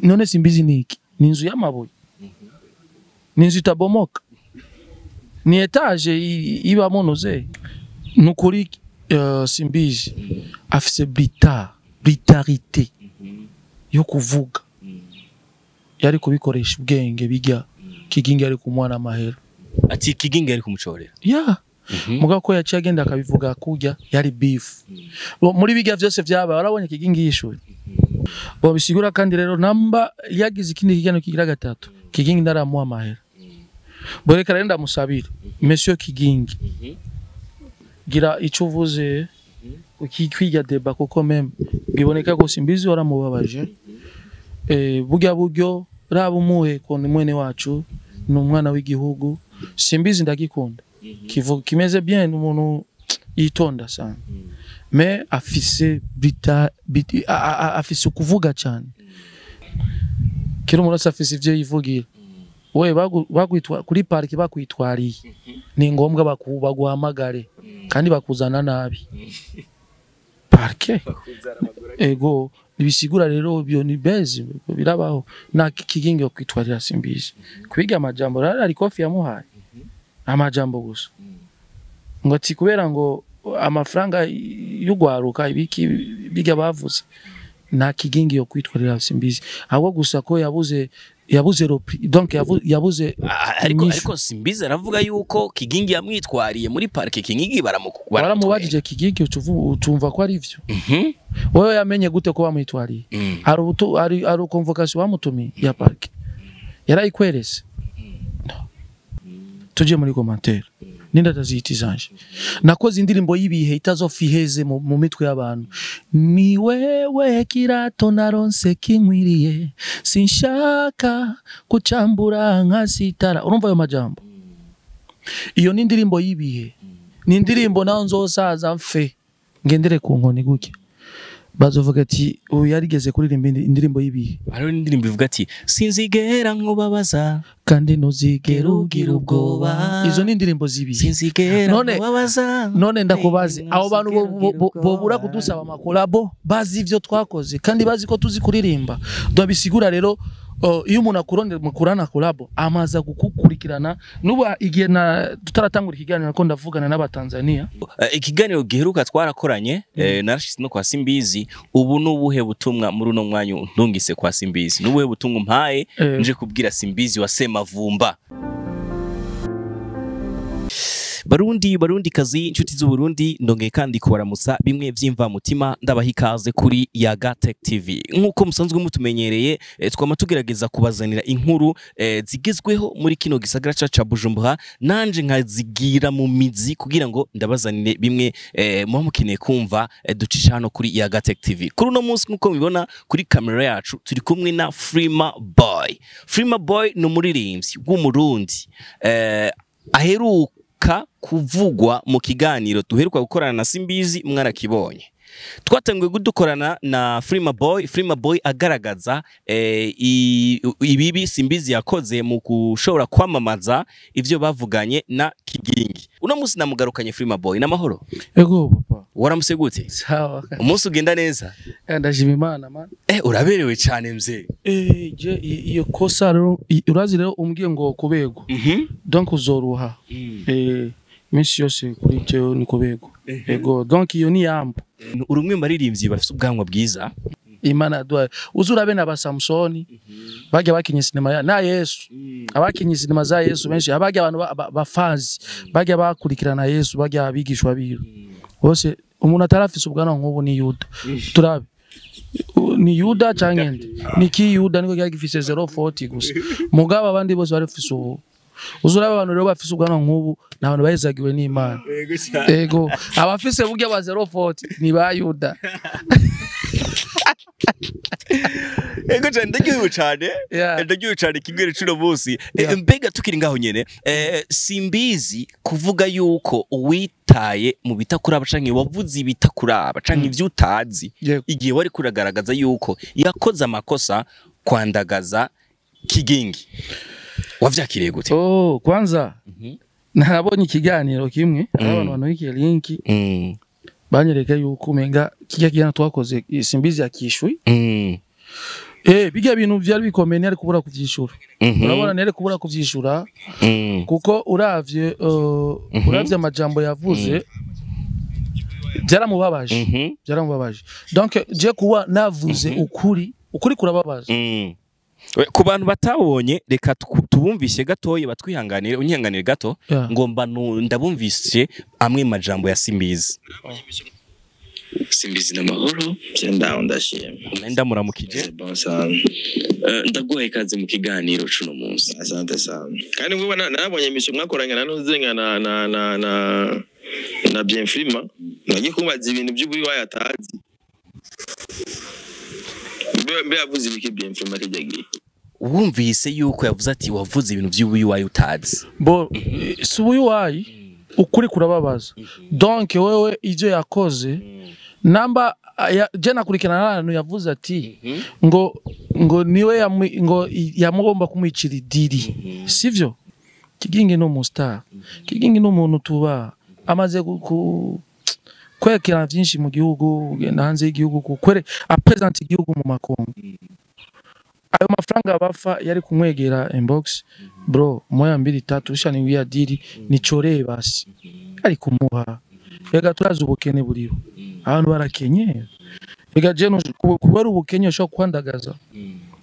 none Simbizi niki ni inzu y'amabuye ni inzu itabomoka ni etage ibamo noze nukuri Simbizi afise britarité yo kuvuga yari kubikoresha ubwenge bijya Kigingi ari kumwana amahera ati Kigingi ari kumucorera muga ko yaciye agenda akabivuga kujya yari beef muri bijya byose byaba warabonye Kigingi yishuye bo bisigura kandi rero namba yagize ikindi kigano kigira gatatu Kigingi ndaramuha amahera bo reka renda musabire monsieur Kigingi gira ico uvuze ukikwiga deba kuko meme biboneka ko Simbizi waramubabaje buryo raba umuhe ko ni mwene wacu n'umwana w'igihugu Simbizi ndagikunda kivuga kimeze bien umuntu yitonda sana mais afise afise kuvuga cyane kiro umuntu afise ivyo yivugira we bagwitwa kuri park bakwitwariye ni ngombwa baguhamagare kandi bakuzana nabi parke ego bisigura rero byo ni bezi birabaho na Kigingi yo kwitwarira Simbizi kwiga amajambo ari kofi yamuhaye amajambo gusa ngo ati kubera ngo amafaranga y'ugwaruka ibiki biga bavuze na Kigingi yo kwitwarira Simbizi ahubwo gusa ko yabuze donc yabuze ariko Simbizi aravuga yuko Kigingi yamwitwariye muri parke Kigingi baramubajije Kigingi ucumva ko ari ivyo wewe yamenye gute ko bamwitwariye ari convocation bamutumiye ya parke yarayikwerese tuje muri commentaire ninda tazitizanje nakoze indirimbo yibihe itazofiheze mu mitwe y'abantu ni wewe kirato naronse kinkwiriye sinshaka kucambura nkasitara urumva ayo majambo iyo ni indirimbo yibihe ni indirimbo naho nzosaza mfe ngendere ku nkoni guke bazovuga ati yarigeze kuririmba indirimbo yibihe hariho indirimbo ivuga ati sinzigera nkubabaza kandi ntuzigera ugira ubwoba izo ni indirimbo zibihe sinzigera nkubabaza none ndakubaze abo bantu bobura kudusaba amakolabo bazi ivyo twakoze kandi bazi ko tuzi kuririmba dobisigura rero iyo umuntu akurondera mukurana kolabo amaza gukukurikirana nuba igihe na tutaratangura ikiganiro ko ndavugana n'abatanzania ikiganiro giheruka twarakoranye narashise no kwa Simbizi ubu nubuhe butumwa muri uno mwanya ntungise kwa Simbizi nubuhe butumwa mpaye nje kubwira Simbizi wasema vumba Barundi kazi inshuti z'u Burundi ndongeye kandi kubaramutsa bimwe vyimva mutima ndabahikaze kuri Yaga Tech TV nkuko musanzwe mutumenyereye twama tugerageza kubazanira inkuru zigezweho muri kino gisagara ca Bujumbura nanje nkazigira mu mizi kugira ngo ndabazanire bimwe mu mukeneye kumva ducisha hano kuri Yaga Tech TV kuri uno munsi nkuko mubibona kuri kamera yacu turi kumwe na Freema Boy no muririmbyi w'umurundi aheruka kuvugwa mu kiganiro duheruka gukorana na Simbizi mwarakibonye twatanguye gudukorana na Freema Boy agaragaza ibibi Simbizi yakoze mu kushobora kwamamaza ivyo bavuganye na Kigingi uno munsi namugarukanye Freema Boy n'amahoro ego papa waramuse gute sawa umunsi ugenda neza ndashima Imana man uraberewe cyane mzee je iyo kosa rero urazi rero umbwiye ngo kubego donc uzoruha minsi yose kuri cyo ni kubego ego donc iyo ni yambo urumwe maririmbyi bafite ubwanwa bwiza Imana dwa uzurabe na ba Samsoni bajya bakinye sinema na Yesu abakinye sinema za Yesu benshi abajya abantu bafazi bajya bakurikirana Yesu bajya abigishwa biro bose umuntu atarafise ubwanwa nk'ubu ni Yuda turabe ni Yuda cyangende niki Yuda niko gifise 040 gusa mugaba abandi bose barafise ubu uzurabe abantu rero bafise ubwanwa nk'ubu nabantu bahezagiwe n'Imana ego abafise burya ba 040 ni ba Yuda ego cyane ndagiye cyane kingere cuno munsi mbega tukiri ngaho nyene Simbizi kuvuga yuko uwitaye mu bitakuraba canke wavuze ibitakuraba canke ivyo utazi igihe wari kuragaragaza yuko yakoze amakosa kwandagaza Kigingi wavyakiriye gute kwanza narabonye ikiganiro kimwe abantu banwikiye link banyereka yuko umenga kijya kijana twakoze Simbizi yakishwe bijya bintu byari bikomeye ari kubura kuvyishura urabona nere kubura kuvyishura kuko uravye amajambo yavuze byaramubabaje donc je kuba navuze ukuri kurababaza ku bantu batabonye reka tubumvishe gatoye batwihanganire unyihanganire gato ngomba ndabumvishe amwe majambo ya Simbizi n'amahoro cyenda ndashimye nenda muramukije ndaguhaye ikaze mu kiganiro cuno munsi asante sana kandi mwe nabonye imisho mwakoranye na nuzenga na bien filma nagiye kubaza ibintu by'ubuyi wayatazi mbe yavuze ibiki bien filma kijyagiye wumvise yuko yavuze ati wavuze ibintu by'ubuyi wayutazi bo subuyi wayi ukuri kurababaza donc wewe ivyo yakoze namba je nakurikirana n'abantu yavuze ati ngo niwe ngo yamugomba kumwicira idiri sivyo Kigingi no mustar Kigingi no muntu tuba amaze kwekera byinshi mu gihugu genda hanze y'igihugu kukwere apresent igihugu mu makongo ayo mafaranga bafa yari kumwegera inbox bro moya 2-3 ushani wiya diri nicoreye basi ari kumuha ega turazi ubukene buriho abantu barakenye ega je kubera ubukene usho kwandagaza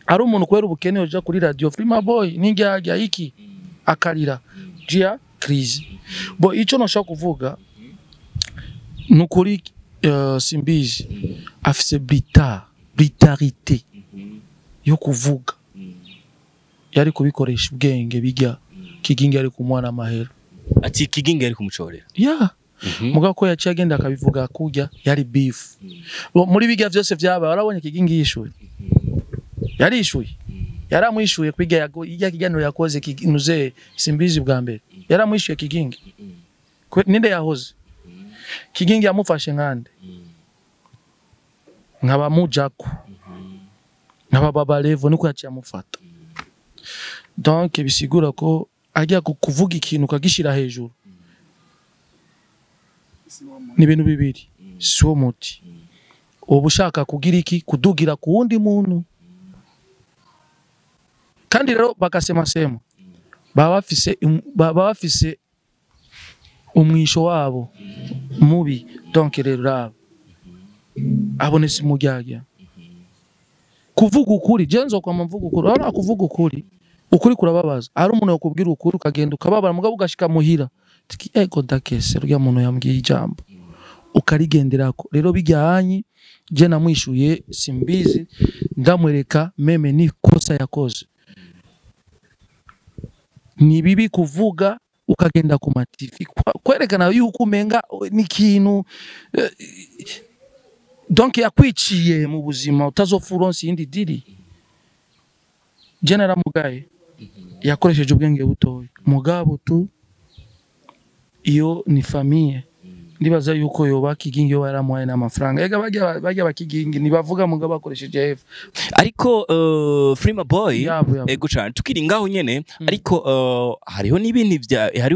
ari umuntu kubera ubukene uja kuri radio Frima Boy ninjya iki akarira jia crise bo ico no shaka kuvuga nukuri Simbizi afise britarité yo kuvuga yari kubikoresha ubwenge bijya Kigingi ari kumwana amahera ati Kigingi ari kumucorera muga ko yaciye agenda akabivuga kujya yari beef muri bijya byose byaba warabonye Kigingi yishuye yari ishuye yaramwishuye kwiga ijya kiganiro yakoze kinuze Simbizi bwa mbere yaramwishuye Kigingi ninde yahoze Kigingi yamufashe nkande nkaba mujako nkaba baba levo niko yaciye amufata donc bisigura ko ajya kuvuga ikintu kagishira hejuru ni ibintu bibiri so muti ubushaka kugira iki kudugira ku wundi muntu kandi rero bakasema baba bafise umwisho wabo mubi donc rero abonese mujyajya kuvuga ukuri jenzo kwa mvuga ukuri ara kuvuga ukuri kurababaza ari umuntu yakubwira ukuri ukagenda ukababara mugabo ugashika muhira tiki ego dakese rya muntu yambwiye ijambo ukarigenderako rero bijyanye je namwishuye Simbizi ndamwereka meme ni kosa yakoze ni bibi kuvuga ukagenda ku matifi kwerekana yuko umenga ni kintu donc yakwiciye mu buzima utazofuronse indi diri General Mugaye yakoresheje ubwenge butoye mugabo tu iyo ni famille ndibaza yuko yoba Kigingi yo yaramuhaye n'amafaranga ega bajya bakigingi nibavuga mugabo bakoresheje F ariko Frima Boy ego cyane tukiri ngaho nyene ariko hariho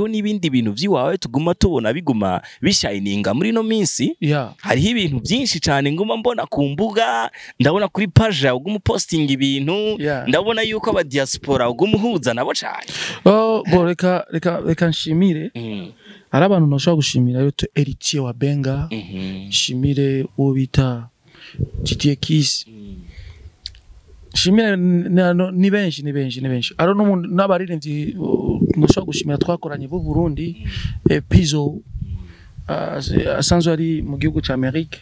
n'ibindi bintu vyiwawe tuguma tubona biguma bishininga muri no minsi hariho ibintu byinshi cyane nguma mbona ku mbuga ndabona kuri page yawe uguma posting ibintu ndabona yuko aba diaspora uguma uhuza nabo cyane bo reka nshimire hari abantu nashaka gushimira yo to Eritier wa Benga shimire uwo bita Didier Kiss shimire ni benshi aro n'abaririmbyi nashaka gushimira twakoranye bu Burundi Pizo asanzwe ari mu gihugu cya Amerika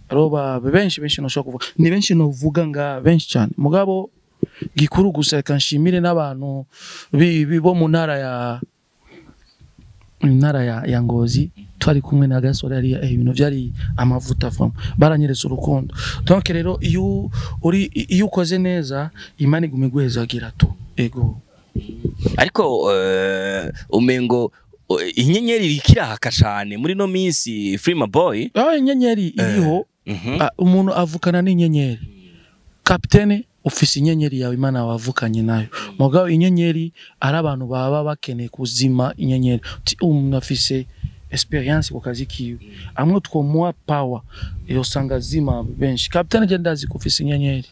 aroba benshi nashaka kuvuga ni benshi no vuga nga benshi cyane mugabo gikuru gusa kanshimire n'abantu bo mu ntara ya Ngozi twari kumwe na gasore ari ibintu byari amavuta from baranyereza urukundo donc rero iyo ukoze neza imani gumegwezagira tu ego ariko umengo inyenyeri rikirahaka cyane muri no minsi Frima Boy inyenyeri iriho umuntu avukana n'inyenyeri kapitene ufise inyenyeri yawe Imana wavukanye nayo mugabo inyenyeri ari abantu baba bakeneye kuzima inyenyeri umuntu afise experience ku kazi kiwe amwe twomuha power yo sanga zima benshi kapitene je ndazi kufise inyenyeri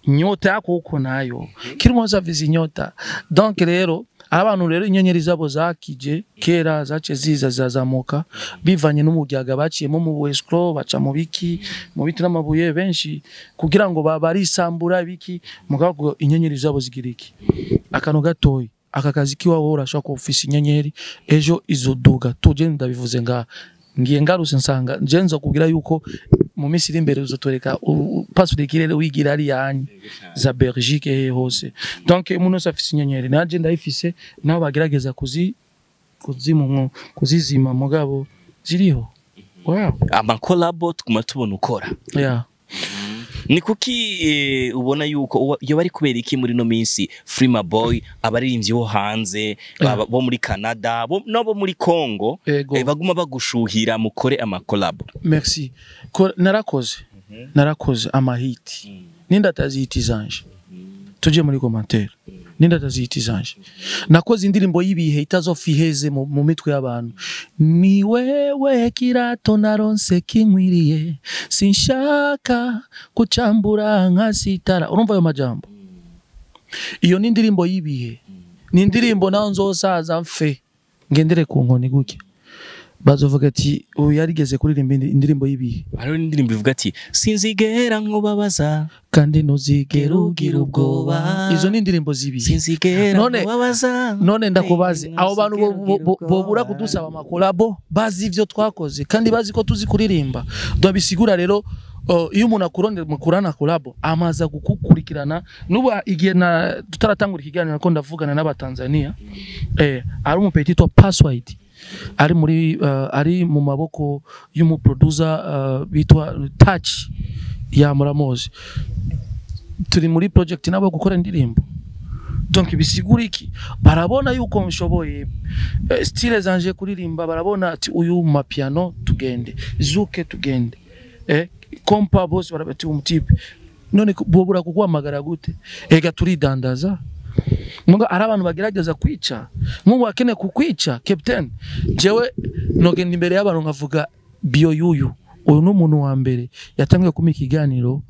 nyota yako uko nayo kirimo zavize inyota donc rero abantu rero inyenyeri zabo zakije kera zace ziza zazamuka bivanye n'umuryaga baciyemo mu Westcro baca mu biki mu biti n'amabuye benshi kugira ngo barisambura biki mugabo inyenyeri zabo zigiriki akano gatoyi aka kazi kiwawe urashaka ku office inyenyeri ejo izoduga tuje ndabivuze ngiye ngaruse nsanga njenza kugira yuko mu minsi iri imbere uzotoreka password kirere wigira ari yanyu za Belgique hose donc umuntu afise inyenyeri naje ndayifise naho bagerageza kuzizima mugabo ziriho wow ama collabo tukuma tubona ukora yeah ni kuki ubona yuko iyo bari kubera iki muri no minsi Freema Boy abaririmbyi bo hanze bo muri Canada bo muri Congo baguma bagushuhira mukore ama collab merci narakoze amahiti ninda tazihiti zanje tuje muri commentaire ninda tazihiti zanje nakoze indirimbo yibihe itazofiheze mu mitwe y'abantu ni wewe kirato naronse kinkwiriye sinshaka kucambura nka sitara urumva ayo majambo iyo ni indirimbo yibihe ni indirimbo naho nzosaza mfe ngendere ku nkoni guke bazovuga ati uyu yarigeze kuririmba indirimbo yibihe hariho indirimbo ivuga ati sinzigera nkubabaza kandi ntuzigera ugira ubwoba izo ni indirimbo zibihe sinzigera nkubabaza none ndakubaze abo bantu bobura kudusaba amakolabo bazi ivyo twakoze kandi bazi ko tuzi kuririmba dobisigura rero iyo umuntu akurondera mukurana kolabo amaza gukukurikirana nubu igihe na tutaratangura ikiganiro ko ndavugana n'abatanzania ari umupeti to password ari muri ari mu maboko y'umuproducer bitwa Touch ya Muramozi turi muri project nabo gukora indirimbo donc bisigura iki barabona yuko nshoboye style zanje kuririmba barabona ati uyu mapiano tugende zuke tugende kompa boss barabati umutipe none bobura kukwamagara gute ega turidandaza Munga ari abantu bagerageza kwica nk'ubu akene kukwica captain jewe nogenda imbere y'abantu nkavuga bio yuyu uyu n'umuntu wa mbere yatangiye kumika ikiganiro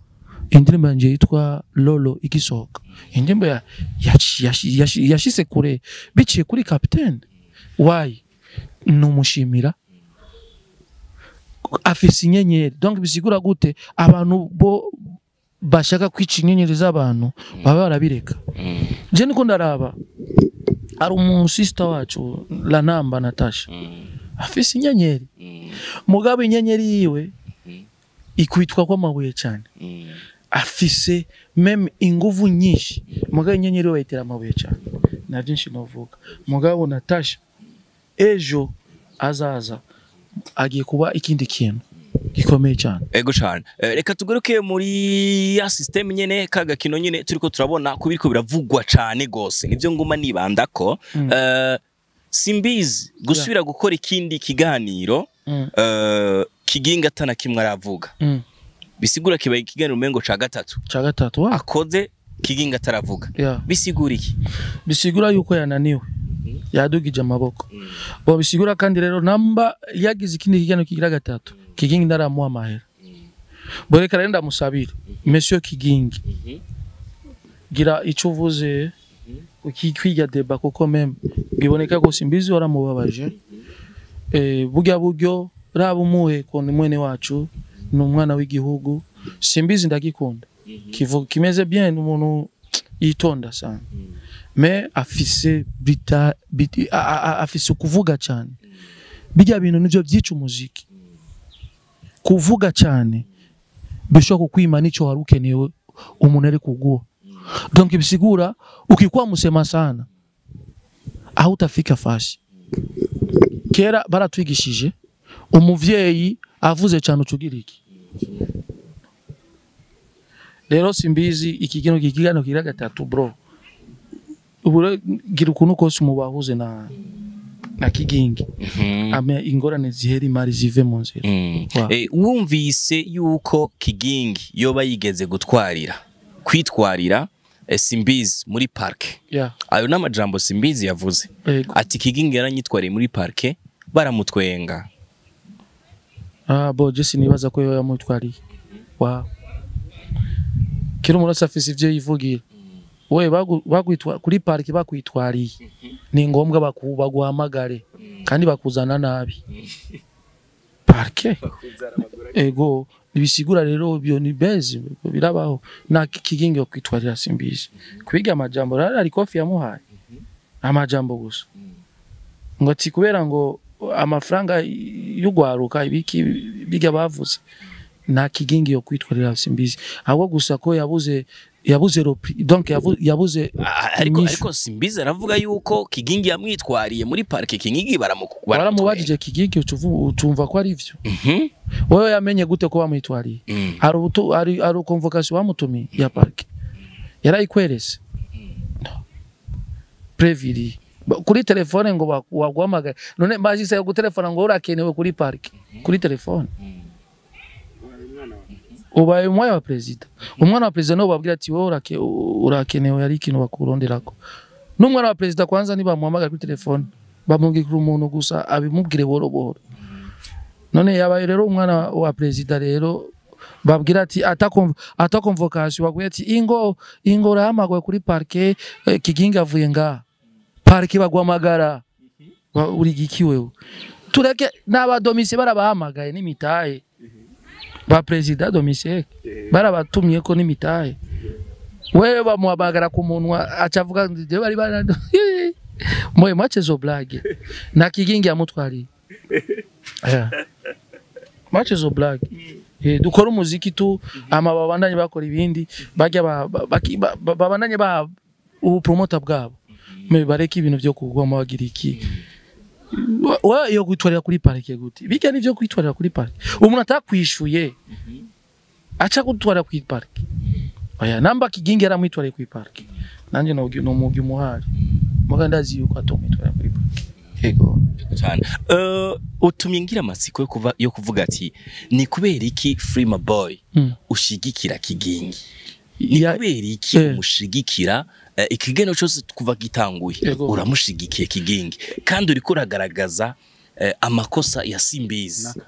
indirimbo yanje yitwa Lolo igisohoka indirimbo yashise kure biciye kuri captain why numushimira afise inyenyeri donc bisigura gute abantu bo bashaka kwica inyenyeri z'abantu baba barabireka je niko ndaraba ari umusista wacu la namba Natasha afise inyenyeri mugabo inyenyeri yiwe ikwitwa kwa mabuye cyane afise meme inguvu nyinshi mugabo inyenyeri we itera amabuye cyane na byinshi novuga mugabo Natasha ejo azaza agiye kuba ikindi kintu gikomeye cyane ego cyane reka tugaruke muri ya system nyene kaga kino nyene turiko turabona kubiriko biravugwa cyane gose nivyo nguma nibanda ko simbizi gusubira gukora ikindi kiganiro kiginga tana kimwe aravuga bisigura kibaye ikiganiro mengo ca gatatu akoze kiginga taravuga bisigura iki bisigura yuko yananiwe yadugije amaboko bo bisigura kandi rero namba yagize ikindi kiganiro kigira gatatu Kigingi ndaramuha amahera boreka rero ndamusabira monsieur Kigingi gira ico uvuze ukikwiga deba kuko meme biboneka ko simbizi waramubabaje buryo raba umuhe ko ni mwene wacu n'umwana w'igihugu simbizi ndagikunda kivuga kimeze bien umuntu yitonda sana mais afise afise kuvuga cyane bijya bintu nivyo byica umuziki kuvuga cyane bishobora kukwima nico warukenewe umuntu ari kuguha donc bisigura ukikwa musema sana aho utafika fashi kera baratwigishije umuvyeyi avuze cyane ucugira iki rero simbizi ikigeno kigira gatatu bro ubura gira ukuntu kose mubahuze na Kigingi ame ingorane ziheri mari zive mu nzira wumvise yuko Kigingi yoba yigeze kwitwarira Simbizi muri parke ayo n'amajambo Simbizi yavuze ati Kigingi yaranyitwariye muri parke baramutwenga bo je sinibaza ko yamutwariye kira umuntu wese afise ivyo yivugira we bagwitwa kuri parike bakwitwariye ni ngombwa baguhamagare kandi bakuzana nabi parike ego bisigura rero byo ni bezi birabaho na kigingi yo kwitwarira simbizi kwiga amajambo ari kofi yamuhaye amajambo gusa ngo ati kubera ngo amafaranga y'ugwaruka ibiki biga bavuze na kigingi yo kwitwarira simbizi ahubwo gusa ko yabuze donc yabuze ariko simbizi aravuga yuko kigingi yamwitwariye muri parike kigingi baramubajije kigingi utumva ko ari byo wowe yamenye gute ko bamwitwariye hari convocation bamutumiye ya parike yarayikwerese previri kuri telefone ngo wagwamagara none mbajise yo gutelefona ngo urakenewe kuri parike kuri telefone ubaye umwana wa president no babwira ati wowe urakenewe yari ikintu bakuronderako n'umwana wa president kwanza niba muhamagara kuri telefone bamubwira umuntu gusa abimubwire boro none yabaye rero umwana wa president rero babwira ati ata convocation baguye ati ingo rahamagwe kuri parke kigingi avuye nga parke bagwamagara uri gikiwewe tureke n'aba domicile barabahamagaye n'imitahe ba president domicile barabatumye ko n'imitahe wewe bamuhamagara ku munwa acavuga ngo bari barando moye machezo blague na kigingi amutwari machezo blague dukora umuziki tu ama babandanye bakora ibindi bajya babandanye ba ubu promoter bwabo me bareke ibintu byo kugwama bagira iki wa yo kwitwarira kuri parike gute bijya nivyo kwitwarira kuri parike umuntu atakwishuye acha gutwara kuri parike oya namba kigingi yaramwitwariye kuri parike nanje no mugi umuhari muga ndazi yuko atomwitwarira kuri parike ego cyane utumye ngira amatsiko yo kuvuga ati ni kubera iki Freema Boy ushigikira kigingi ni kubera iki umushigikira ikigeno cyose kuva gitanguye uramushigikiye kigingi kandi uri kuragaragaza amakosa ya Simbizi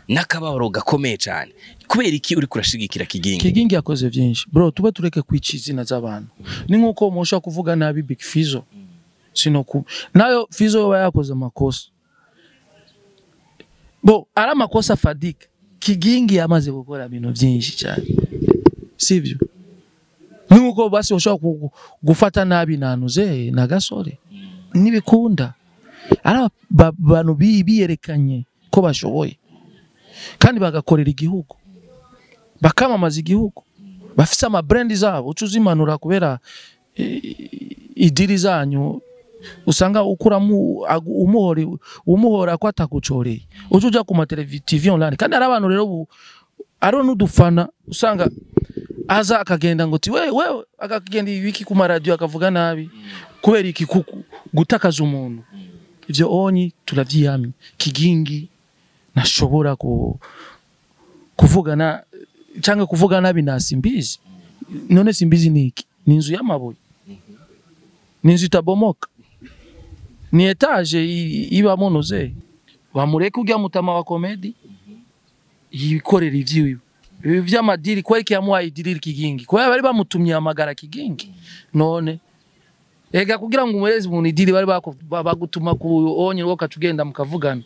nakababaro gakomeye cyane kubera iki uri kurashigikira kigingi yakoze byinshi bro tube tureke kwicizina z'abantu ni nkuko umusha kuvuga nabi Big Fizzo sinoku nayo Fizzo yakoze amakosa bo ara makosa Fadik kigingi yamaze gukora ibintu byinshi cyane sivyo nuko basi ushaka gufata nabi nanuze na gasore nibikunda ara bantu biyerekanye ko bashoboye kandi bagakorera igihugu bakamamaza igihugu bafise ama brand zabo ucuzimanura kubera idiri zanyu usanga ukuramu umuhora ko atakucoreye ucuja ku TV online kandi ari abantu rero aro nudufana usanga aza akagenda ngo ti wewe akagenda ibiki ku radio akavuga nabi kubera iki gutakaza umuntu ivyo onyi turavyiyamye kigingi nashobora kuvugana cyangwa kuvuga nabi na Simbizi none Simbizi niki ni inzu y'amabuye ni inzu itabomoka ni etage iba monoze bamureke ujya mutama wa comedy yikorera ivyiwe vy'amadiri kweki yamuhaye idiri kigingi kwa bari bamutumye amagara kigingi none ega kugira ngo umurezi umuntu idiri bari bagutuma ku onye woka tugenda mukavugana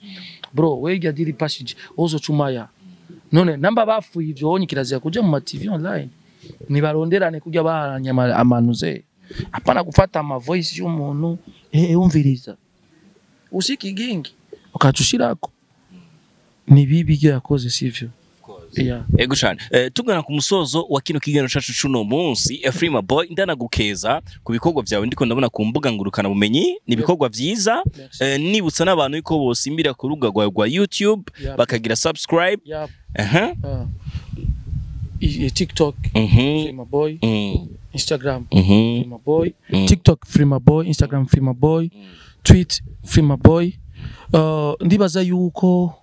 bro wega diri passage ozo cumaya none namba bafuye ivyo onye kirazira kuja mu TV online ni baronderane kujya baranya amanuze apana gufata ama voice y'umuntu umviriza usikigingi ukacushirako ni bibi byo yakoze sivyo ego cyane tugana ku musozo wa kino kigeno cacu cuno munsi Freema Boy ndanagukeza ku bikorwa byawe ndiko ndabona ku mbuga ngurukana bumenyi ni bikorwa byiza nibutsa n'abantu iko bose imbira ku rubuga rwa YouTube bakagira subscribe TikTok Freema Boy Instagram Freema Boy TikTok Freema Boy Instagram Freema Boy tweet Freema Boy ndibaza yuko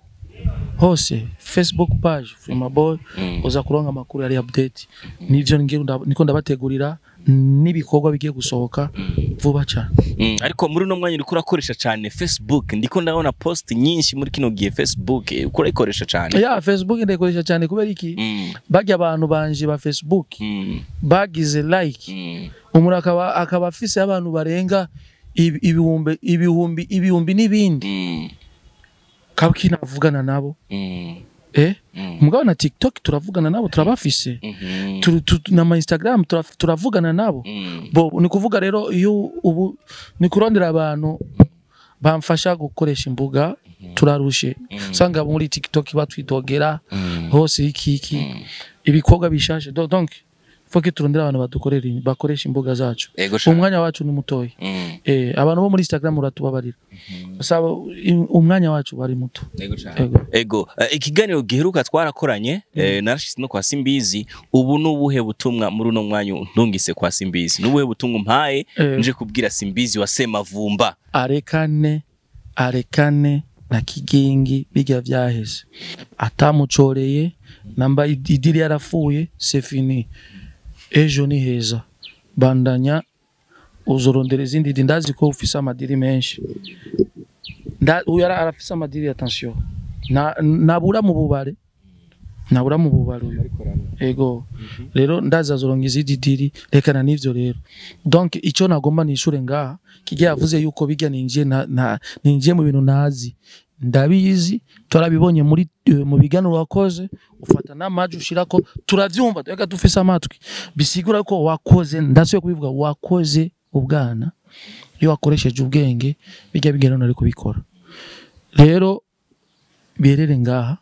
hose Facebook page Freema Boy uza kuronga makuru yari update nivyo niko ndabategurira n'ibikorwa bigiye gusohoka vuba cyane. Ariko muri no mwanya uriko urakoresha cyane Facebook, ndiko ndabona post nyinshi muri kino gihe Facebook uko urayikoresha cyane. Ya Facebook ndayikoresha cyane kubera iki bajya abantu banje ba Facebook bagize like umuntu akaba afise abantu barenga ibihumbi n'ibindi kabki navugana nabo mugabo na TikTok turavugana nabo turabafise na Instagram turavugana nabo bo ni kuvuga rero iyo ubu ni kurondera abantu bamfasha gukoresha imbuga turarushe sanga muri TikTok batwitogera hose iki ibikorwa bishashe donc foke turondera abantu bakoresha imbuga zacu umwanya wacu ni mutoyi abantu bo muri Instagram uratubabarira basaba umwanya wacu bari muto ego ikiganiro giheruka twarakoranye narashise no kwa Simbizi ubu nubuhe butumwa muri no mwanya ntungise kwa Simbizi nubuhe butumwa mpaye nje kubwira Simbizi wasema vumba arekane na kigingi bijya vyaheze atamucoreye namba idiri yarafuye c'est fini ejo ni heza bandanya uzorondera izindi ndazi ko ufise amadiri menshi uyara arafise amadiri attention nabura mu bubare ego rero ndaza zoronga izindi diri rekana nivyo rero donc ico nagomba nishure ngaha kigiye yavuze yuko bijya ninjiye mu bintu nazi ndabizi turabibonye muri mu biganiro wakoze ufata n'amaji ushirako turavyumva twega dufise amatwi bisigura ko wakoze ndasuye kubivuga wakoze ubwana iyo wakoresheje ubwenge bijya biganiro ari kubikora rero birere ngaha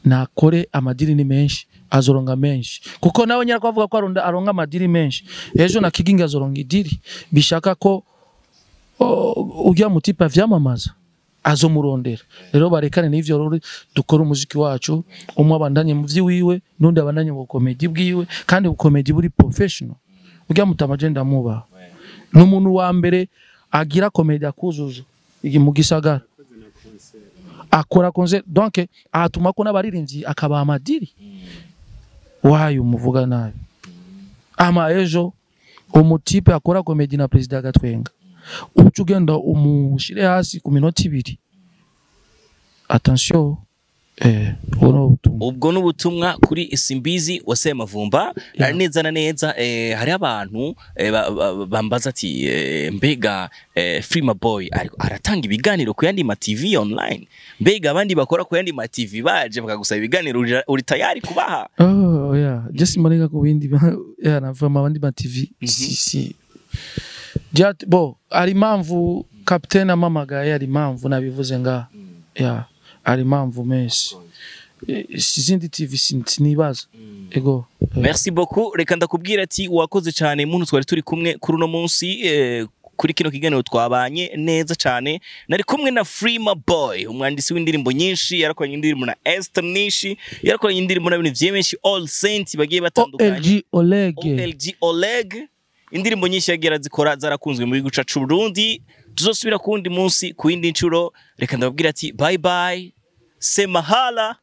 nakore amadiri ni menshi azoronga menshi kuko nawe nyara kwavuga ko aronga amadiri menshi ejo na kiginga azoronga idiri bishaka ko ujya mutipa vyamamaza azomurondera rero barekane n'ivyo rero dukora umuziki wacu umwe abandanye mu vyiwiwe nundi abandanye mu comedy bwiwe kandi mu comedy buri professional ujya mutamagenda muba n'umuntu wa mbere agira comedy akuzuza igi mu gisagara akora concert donc atuma ko n'abaririmbyi akaba amadiri wayo umuvuga nabi ama ejo umutipe akora comedy na president agatwenga ucugenda umushire hasi ku minota 2 attention ubwo n'ubutumwa kuri Simbizi wasema vumba neza na neza hari abantu bambaza ati mbega Freema Boy aratanga ibiganiro ku yandi ma TV online mbega abandi bakora ku yandi ma TV baje bakagusaba ibiganiro uri tayari kubaha just marega ku bindi navama abandi ma TV si bo ari mpamvu captain amamagaye ari mpamvu nabivuze nga ari mpamvu menshi sizindi TV sinibaza ego merci beaucoup reka ndakubwira ati wakoze cyane muntu twari turi kumwe kuri no munsi kuri kino kiganiro twabanye neza cyane nari kumwe na Freema Boy umwandisi w'indirimbo nyinshi yarakoranye indirimbo na Esther Nishi yarakoranye indirimbo na bintu byinshi All Saints bagiye batandukanye OLG Oleg indirimbo nyinshi yagira zikora zarakunzwe muri guca c'u Burundi tuzosubira kundi munsi ku yindi ncuro reka ndababwira ati bye bye sema hala